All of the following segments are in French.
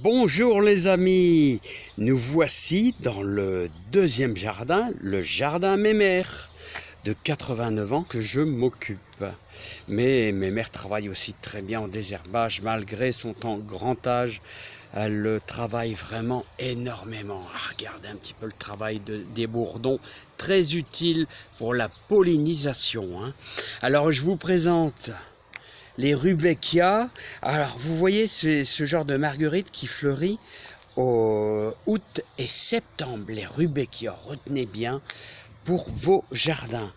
Bonjour les amis, nous voici dans le deuxième jardin, le jardin Mémère, de 89 ans que je m'occupe. Mais Mémère travaille aussi très bien en désherbage malgré son grand âge. Elle travaille vraiment énormément. Regardez un petit peu le travail des bourdons, très utile pour la pollinisation. Alors je vous présente les rudbeckias. Alors vous voyez ce genre de marguerite qui fleurit au août et septembre. Les rudbeckias, retenez bien pour vos jardins.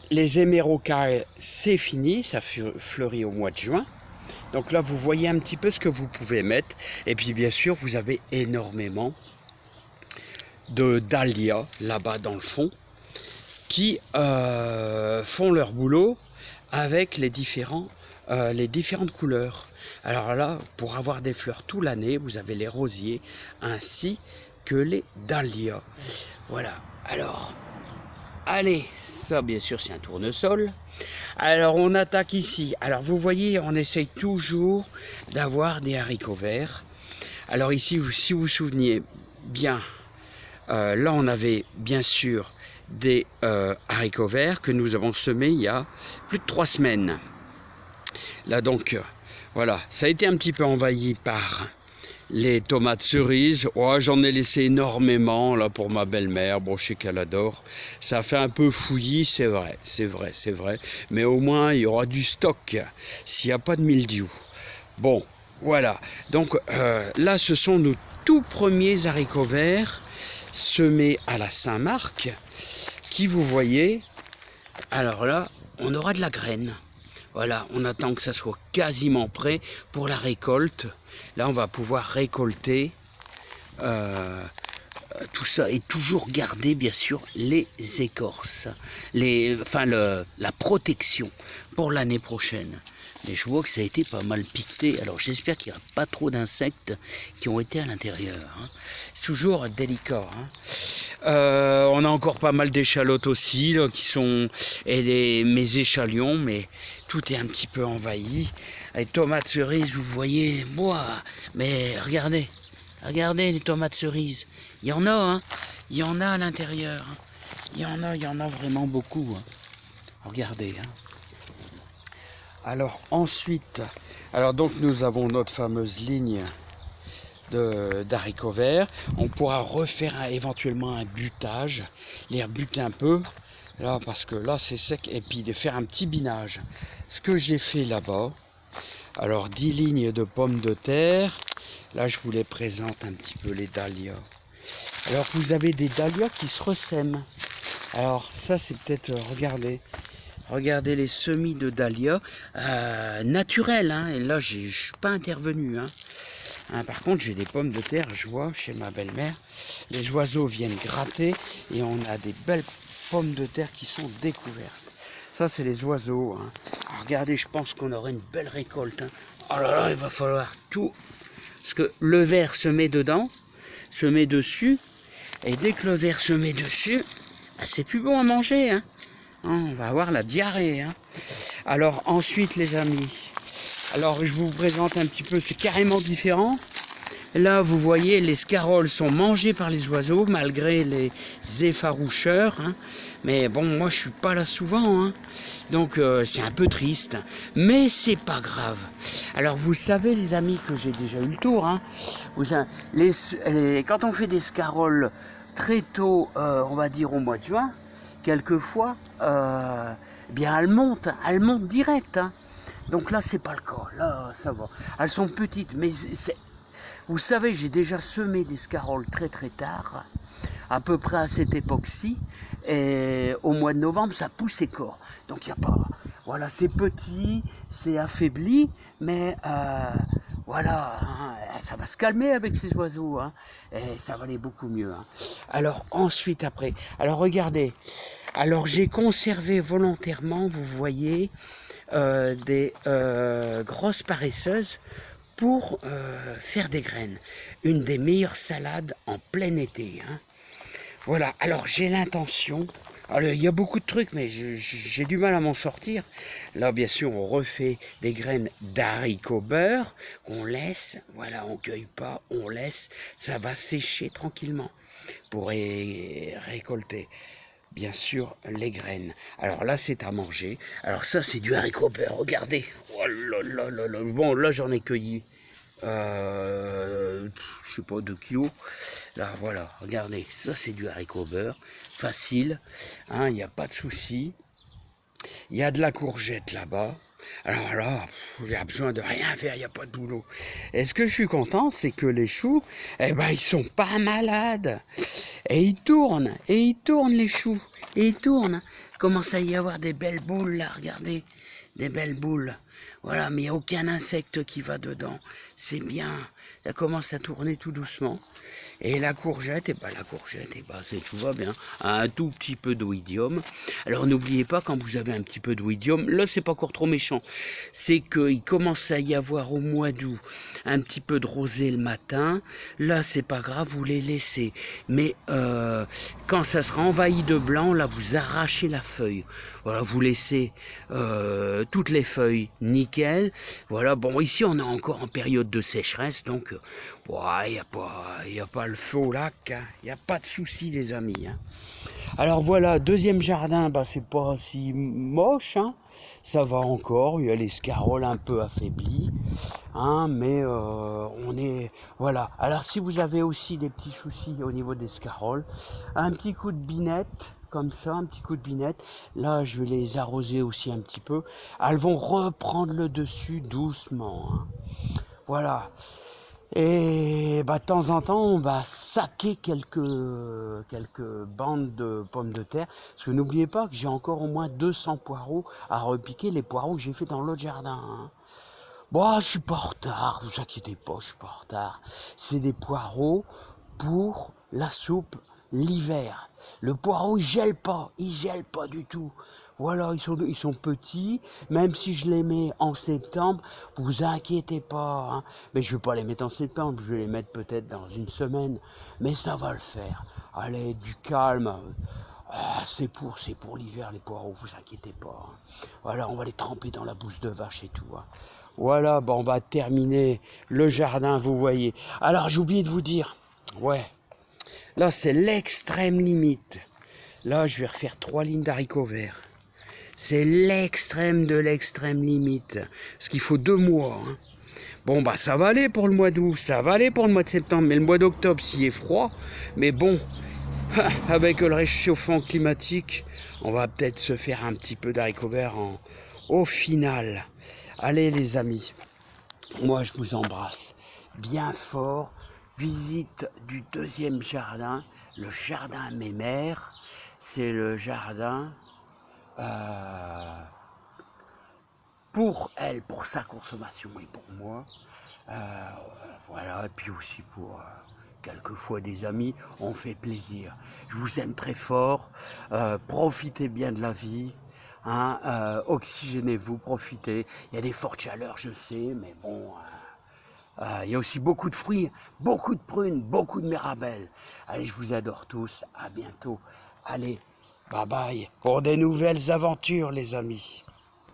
Les hémérocailles, c'est fini, ça fleurit au mois de juin. Donc là vous voyez un petit peu ce que vous pouvez mettre. Et puis bien sûr vous avez énormément de dahlias là-bas dans le fond qui font leur boulot avec les différentes couleurs. Alors là, pour avoir des fleurs toute l'année, vous avez les rosiers ainsi que les dahlias. Voilà, alors, allez, ça bien sûr c'est un tournesol. Alors on attaque ici. Alors vous voyez, on essaye toujours d'avoir des haricots verts. Alors ici, si vous vous souveniez bien, là on avait bien sûr des haricots verts que nous avons semés il y a plus de 3 semaines. Là donc, voilà, ça a été un petit peu envahi par les tomates cerises. Oh, j'en ai laissé énormément là pour ma belle-mère. Bon, je sais qu'elle adore. Ça fait un peu fouillis, c'est vrai. Mais au moins, il y aura du stock s'il n'y a pas de mildiou. Bon, voilà. Donc là, ce sont nos tout premiers haricots verts semés à la Saint-Marc qui, vous voyez, alors là, on aura de la graine. Voilà, on attend que ça soit quasiment prêt pour la récolte. Là, on va pouvoir récolter tout ça et toujours garder, bien sûr, les écorces, la protection pour l'année prochaine. Mais je vois que ça a été pas mal piqueté. Alors, j'espère qu'il n'y aura pas trop d'insectes qui ont été à l'intérieur. C'est toujours délicat. On a encore pas mal d'échalotes aussi, là, qui sont mes échalions, mais tout est un petit peu envahi. Les tomates cerises, vous voyez, mais regardez les tomates cerises. Il y en a, il y en a à l'intérieur. Il y en a vraiment beaucoup. Regardez. Alors ensuite, donc nous avons notre fameuse ligne d'haricots verts. On pourra refaire éventuellement un butage, les rebuter un peu, là parce que là c'est sec, et puis de faire un petit binage. Ce que j'ai fait là-bas, alors 10 lignes de pommes de terre, là je vous les présente un petit peu les dahlias. Alors vous avez des dahlias qui se ressèment. Alors ça c'est peut-être, regardez les semis de dahlias naturels, et là je ne suis pas intervenu. Par contre, j'ai des pommes de terre, je vois, chez ma belle-mère. Les oiseaux viennent gratter et on a des belles pommes de terre qui sont découvertes. Ça, c'est les oiseaux. Alors, regardez, je pense qu'on aura une belle récolte. Oh là là, il va falloir tout. Parce que le ver se met dedans, se met dessus. Et dès que le ver se met dessus, c'est plus bon à manger. On va avoir la diarrhée. Alors, ensuite, les amis. Alors je vous présente un petit peu, c'est carrément différent. Là vous voyez les scaroles sont mangées par les oiseaux malgré les effaroucheurs. Mais bon, moi je suis pas là souvent, donc c'est un peu triste. Mais c'est pas grave. Alors vous savez les amis que j'ai déjà eu le tour. Quand on fait des scaroles très tôt, on va dire au mois de juin, quelquefois, bien elles montent direct. Donc là, c'est pas le cas. Là, ça va. Elles sont petites, mais vous savez, j'ai déjà semé des scaroles très très tard, à peu près à cette époque-ci, et au mois de novembre, ça pousse corps. Donc il n'y a pas. Voilà, c'est petit, c'est affaibli, mais voilà, ça va se calmer avec ces oiseaux, et ça va aller beaucoup mieux. Alors ensuite, après, alors regardez, alors j'ai conservé volontairement, vous voyez, des grosses paresseuses pour faire des graines. Une des meilleures salades en plein été. Voilà, alors j'ai l'intention Alors, il y a beaucoup de trucs, mais j'ai du mal à m'en sortir. Là, bien sûr, on refait des graines d'haricots beurre qu'on laisse. Voilà, on cueille pas, on laisse. Ça va sécher tranquillement pour récolter. Bien sûr, les graines. Alors là, c'est à manger. Alors ça, c'est du haricot beurre. Regardez. Oh là là là là. Bon, là, j'en ai cueilli. Je sais pas, 2 kilos. Là, voilà, regardez, ça c'est du haricot beurre, facile, hein, il n'y a pas de souci. Il y a de la courgette là-bas. Alors là, j'ai besoin de rien faire, il n'y a pas de boulot. Et ce que je suis content, c'est que les choux, eh ben, ils sont pas malades. Et ils tournent les choux, et ils tournent. Il commence à y avoir des belles boules là, regardez, des belles boules. Voilà, mais il n'y a aucun insecte qui va dedans. C'est bien, ça commence à tourner tout doucement. Et la courgette, c'est tout va bien. Un tout petit peu d'oïdium. Alors n'oubliez pas, quand vous avez un petit peu d'oïdium, là c'est pas encore trop méchant. C'est qu'il commence à y avoir au mois d'août un petit peu de rosée le matin. Là c'est pas grave, vous les laissez. Mais quand ça sera envahi de blanc, là vous arrachez la feuille. Voilà, vous laissez toutes les feuilles nickel. Voilà, bon ici on est encore en période de sécheresse, donc il n'y a pas le feu au lac, hein. Il n'y a pas de souci les amis. Hein. Alors voilà, deuxième jardin, bah, c'est pas si moche, hein. Ça va encore, il y a les scaroles un peu affaiblies, hein, mais on est... Voilà, alors si vous avez aussi des petits soucis au niveau des scaroles, un petit coup de binette, comme ça, un petit coup de binette, là je vais les arroser aussi un petit peu, elles vont reprendre le dessus doucement, hein. Voilà. Et bah, de temps en temps, on va saquer quelques bandes de pommes de terre. Parce que n'oubliez pas que j'ai encore au moins 200 poireaux à repiquer, les poireaux que j'ai fait dans l'autre jardin. Hein. Bon, je suis pas en retard, vous inquiétez pas, je suis pas en retard. C'est des poireaux pour la soupe l'hiver. Le poireau, il gèle pas du tout. Voilà, ils sont petits, même si je les mets en septembre, vous inquiétez pas. Hein. Mais je vais pas les mettre en septembre, je vais les mettre peut-être dans une semaine. Mais ça va le faire. Allez, du calme. Ah, c'est pour l'hiver les poireaux, vous inquiétez pas. Hein. Voilà, on va les tremper dans la bouse de vache et tout. Hein. Voilà, bon, on va terminer le jardin, vous voyez. Alors, j'ai oublié de vous dire, ouais, là, c'est l'extrême limite. Là, je vais refaire 3 lignes d'haricots verts. C'est l'extrême de l'extrême limite. Parce qu'il faut 2 mois. Hein. Bon, bah, ça va aller pour le mois d'août, ça va aller pour le mois de septembre. Mais le mois d'octobre, s'il est froid, mais bon, avec le réchauffement climatique, on va peut-être se faire un petit peu d'haricots verts au final. Allez, les amis, moi, je vous embrasse bien fort. Visite du deuxième jardin, le jardin Mémère. C'est le jardin pour elle, pour sa consommation et pour moi. Voilà, et puis aussi pour quelquefois des amis, on fait plaisir. Je vous aime très fort, profitez bien de la vie, hein, oxygénez-vous, profitez. Il y a des fortes chaleurs, je sais, mais bon... il y a aussi beaucoup de fruits, beaucoup de prunes, beaucoup de mirabelles. Allez, je vous adore tous, à bientôt. Allez, bye bye, pour des nouvelles aventures les amis.